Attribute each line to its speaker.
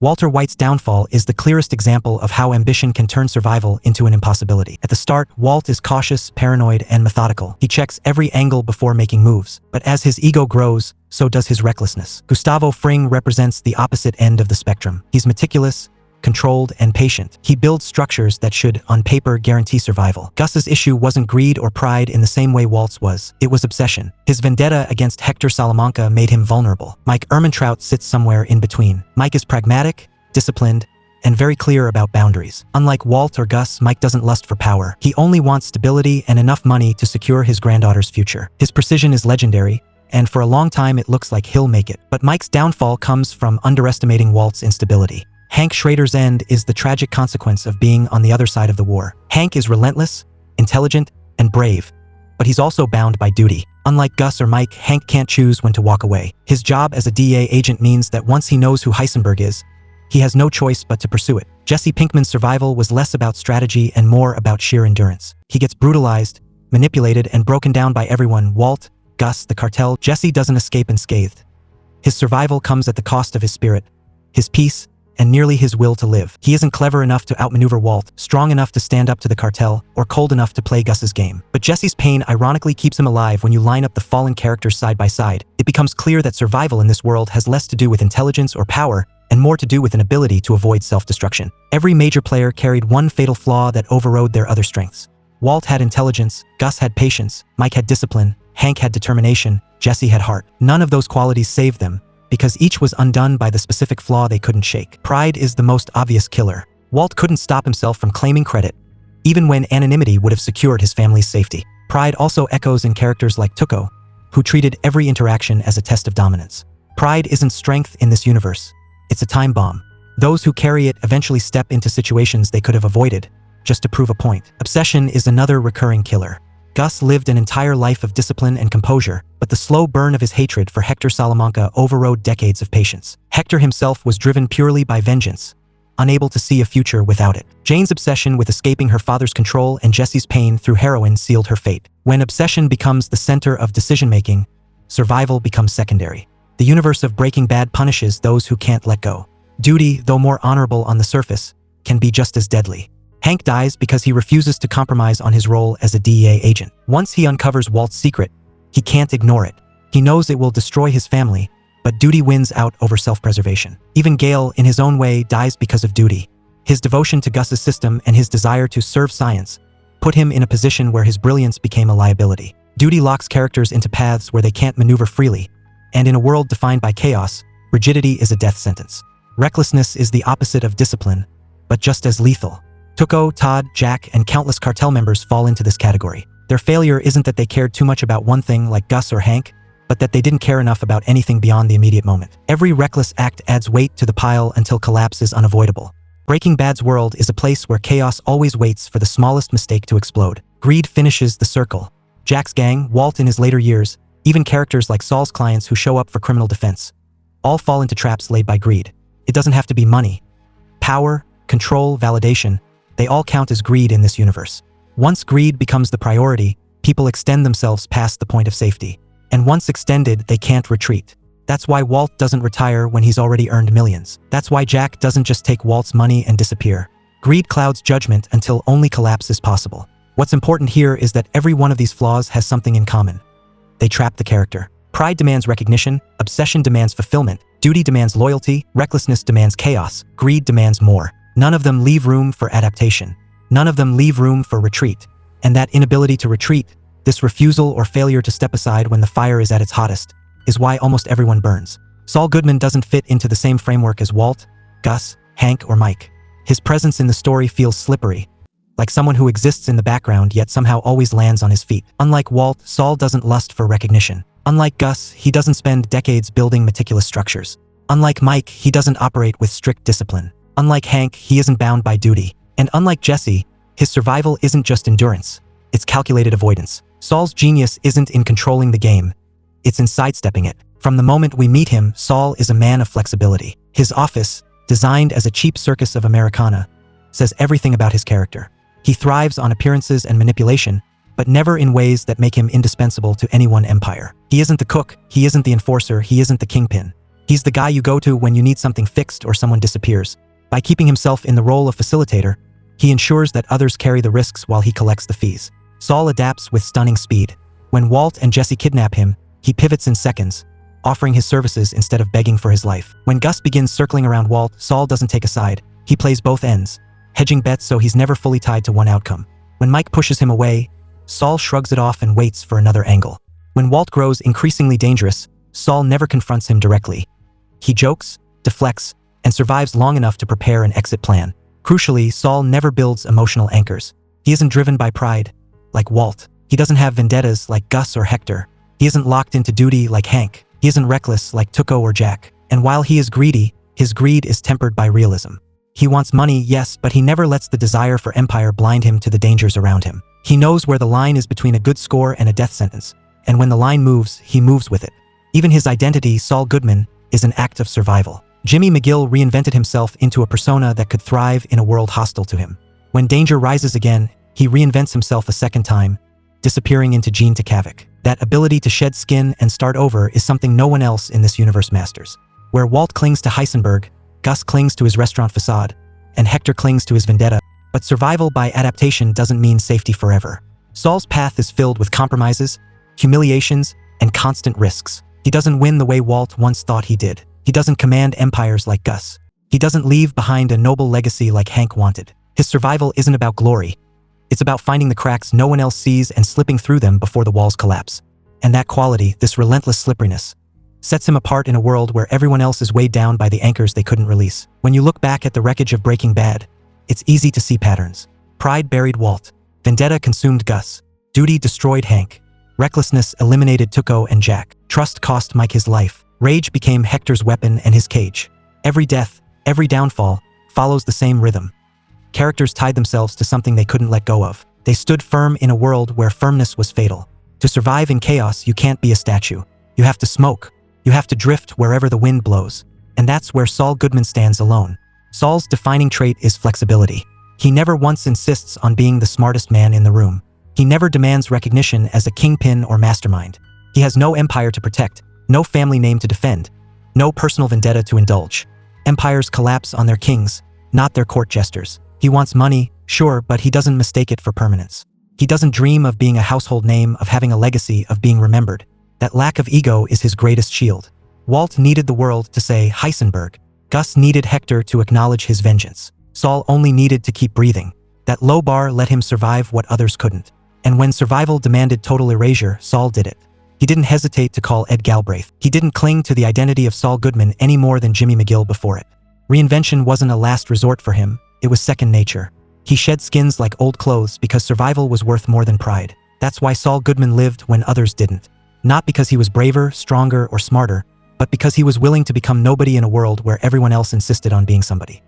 Speaker 1: Walter White's downfall is the clearest example of how ambition can turn survival into an impossibility. At the start, Walt is cautious, paranoid, and methodical. He checks every angle before making moves. But as his ego grows, so does his recklessness. Gustavo Fring represents the opposite end of the spectrum. He's meticulous, controlled, and patient. He builds structures that should, on paper, guarantee survival. Gus's issue wasn't greed or pride in the same way Walt's was. It was obsession. His vendetta against Hector Salamanca made him vulnerable. Mike Ehrmantraut sits somewhere in between. Mike is pragmatic, disciplined, and very clear about boundaries. Unlike Walt or Gus, Mike doesn't lust for power. He only wants stability and enough money to secure his granddaughter's future. His precision is legendary, and for a long time it looks like he'll make it. But Mike's downfall comes from underestimating Walt's instability. Hank Schrader's end is the tragic consequence of being on the other side of the war. Hank is relentless, intelligent, and brave, but he's also bound by duty. Unlike Gus or Mike, Hank can't choose when to walk away. His job as a DEA agent means that once he knows who Heisenberg is, he has no choice but to pursue it. Jesse Pinkman's survival was less about strategy and more about sheer endurance. He gets brutalized, manipulated, and broken down by everyone: Walt, Gus, the cartel. Jesse doesn't escape unscathed. His survival comes at the cost of his spirit, his peace, and nearly his will to live. He isn't clever enough to outmaneuver Walt, strong enough to stand up to the cartel, or cold enough to play Gus's game. But Jesse's pain ironically keeps him alive. When you line up the fallen characters side by side, it becomes clear that survival in this world has less to do with intelligence or power, and more to do with an ability to avoid self-destruction. Every major player carried one fatal flaw that overrode their other strengths. Walt had intelligence, Gus had patience, Mike had discipline, Hank had determination, Jesse had heart. None of those qualities saved them, because each was undone by the specific flaw they couldn't shake. Pride is the most obvious killer. Walt couldn't stop himself from claiming credit, even when anonymity would have secured his family's safety. Pride also echoes in characters like Tuco, who treated every interaction as a test of dominance. Pride isn't strength in this universe. It's a time bomb. Those who carry it eventually step into situations they could have avoided, just to prove a point. Obsession is another recurring killer. Gus lived an entire life of discipline and composure, but the slow burn of his hatred for Hector Salamanca overrode decades of patience. Hector himself was driven purely by vengeance, unable to see a future without it. Jane's obsession with escaping her father's control and Jesse's pain through heroin sealed her fate. When obsession becomes the center of decision-making, survival becomes secondary. The universe of Breaking Bad punishes those who can't let go. Duty, though more honorable on the surface, can be just as deadly. Hank dies because he refuses to compromise on his role as a DEA agent. Once he uncovers Walt's secret, he can't ignore it. He knows it will destroy his family, but duty wins out over self-preservation. Even Gale, in his own way, dies because of duty. His devotion to Gus's system and his desire to serve science put him in a position where his brilliance became a liability. Duty locks characters into paths where they can't maneuver freely, and in a world defined by chaos, rigidity is a death sentence. Recklessness is the opposite of discipline, but just as lethal. Tuco, Todd, Jack, and countless cartel members fall into this category. Their failure isn't that they cared too much about one thing like Gus or Hank, but that they didn't care enough about anything beyond the immediate moment. Every reckless act adds weight to the pile until collapse is unavoidable. Breaking Bad's world is a place where chaos always waits for the smallest mistake to explode. Greed finishes the circle. Jack's gang, Walt in his later years, even characters like Saul's clients who show up for criminal defense, all fall into traps laid by greed. It doesn't have to be money. Power, control, validation, they all count as greed in this universe. Once greed becomes the priority, people extend themselves past the point of safety. And once extended, they can't retreat. That's why Walt doesn't retire when he's already earned millions. That's why Jack doesn't just take Walt's money and disappear. Greed clouds judgment until only collapse is possible. What's important here is that every one of these flaws has something in common. They trap the character. Pride demands recognition, obsession demands fulfillment, duty demands loyalty, recklessness demands chaos, greed demands more. None of them leave room for adaptation. None of them leave room for retreat. And that inability to retreat, this refusal or failure to step aside when the fire is at its hottest, is why almost everyone burns. Saul Goodman doesn't fit into the same framework as Walt, Gus, Hank, or Mike. His presence in the story feels slippery, like someone who exists in the background yet somehow always lands on his feet. Unlike Walt, Saul doesn't lust for recognition. Unlike Gus, he doesn't spend decades building meticulous structures. Unlike Mike, he doesn't operate with strict discipline. Unlike Hank, he isn't bound by duty. And unlike Jesse, his survival isn't just endurance, it's calculated avoidance. Saul's genius isn't in controlling the game, it's in sidestepping it. From the moment we meet him, Saul is a man of flexibility. His office, designed as a cheap circus of Americana, says everything about his character. He thrives on appearances and manipulation, but never in ways that make him indispensable to any one empire. He isn't the cook, he isn't the enforcer, he isn't the kingpin. He's the guy you go to when you need something fixed or someone disappears. By keeping himself in the role of facilitator, he ensures that others carry the risks while he collects the fees. Saul adapts with stunning speed. When Walt and Jesse kidnap him, he pivots in seconds, offering his services instead of begging for his life. When Gus begins circling around Walt, Saul doesn't take a side. He plays both ends, hedging bets so he's never fully tied to one outcome. When Mike pushes him away, Saul shrugs it off and waits for another angle. When Walt grows increasingly dangerous, Saul never confronts him directly. He jokes, deflects, and survives long enough to prepare an exit plan. Crucially, Saul never builds emotional anchors. He isn't driven by pride, like Walt. He doesn't have vendettas like Gus or Hector. He isn't locked into duty like Hank. He isn't reckless like Tuco or Jack. And while he is greedy, his greed is tempered by realism. He wants money, yes, but he never lets the desire for empire blind him to the dangers around him. He knows where the line is between a good score and a death sentence, and when the line moves, he moves with it. Even his identity, Saul Goodman, is an act of survival. Jimmy McGill reinvented himself into a persona that could thrive in a world hostile to him. When danger rises again, he reinvents himself a second time, disappearing into Gene Takavik. That ability to shed skin and start over is something no one else in this universe masters. Where Walt clings to Heisenberg, Gus clings to his restaurant facade, and Hector clings to his vendetta. But survival by adaptation doesn't mean safety forever. Saul's path is filled with compromises, humiliations, and constant risks. He doesn't win the way Walt once thought he did. He doesn't command empires like Gus. He doesn't leave behind a noble legacy like Hank wanted. His survival isn't about glory. It's about finding the cracks no one else sees and slipping through them before the walls collapse. And that quality, this relentless slipperiness, sets him apart in a world where everyone else is weighed down by the anchors they couldn't release. When you look back at the wreckage of Breaking Bad, it's easy to see patterns. Pride buried Walt. Vendetta consumed Gus. Duty destroyed Hank. Recklessness eliminated Tuco and Jack. Trust cost Mike his life. Rage became Hector's weapon and his cage. Every death, every downfall, follows the same rhythm. Characters tied themselves to something they couldn't let go of. They stood firm in a world where firmness was fatal. To survive in chaos, you can't be a statue. You have to smoke. You have to drift wherever the wind blows. And that's where Saul Goodman stands alone. Saul's defining trait is flexibility. He never once insists on being the smartest man in the room. He never demands recognition as a kingpin or mastermind. He has no empire to protect, no family name to defend, no personal vendetta to indulge. Empires collapse on their kings, not their court jesters. He wants money, sure, but he doesn't mistake it for permanence. He doesn't dream of being a household name, of having a legacy, of being remembered. That lack of ego is his greatest shield. Walt needed the world to say Heisenberg. Gus needed Hector to acknowledge his vengeance. Saul only needed to keep breathing. That low bar let him survive what others couldn't. And when survival demanded total erasure, Saul did it. He didn't hesitate to call Ed Galbraith. He didn't cling to the identity of Saul Goodman any more than Jimmy McGill before it. Reinvention wasn't a last resort for him, it was second nature. He shed skins like old clothes because survival was worth more than pride. That's why Saul Goodman lived when others didn't. Not because he was braver, stronger, or smarter, but because he was willing to become nobody in a world where everyone else insisted on being somebody.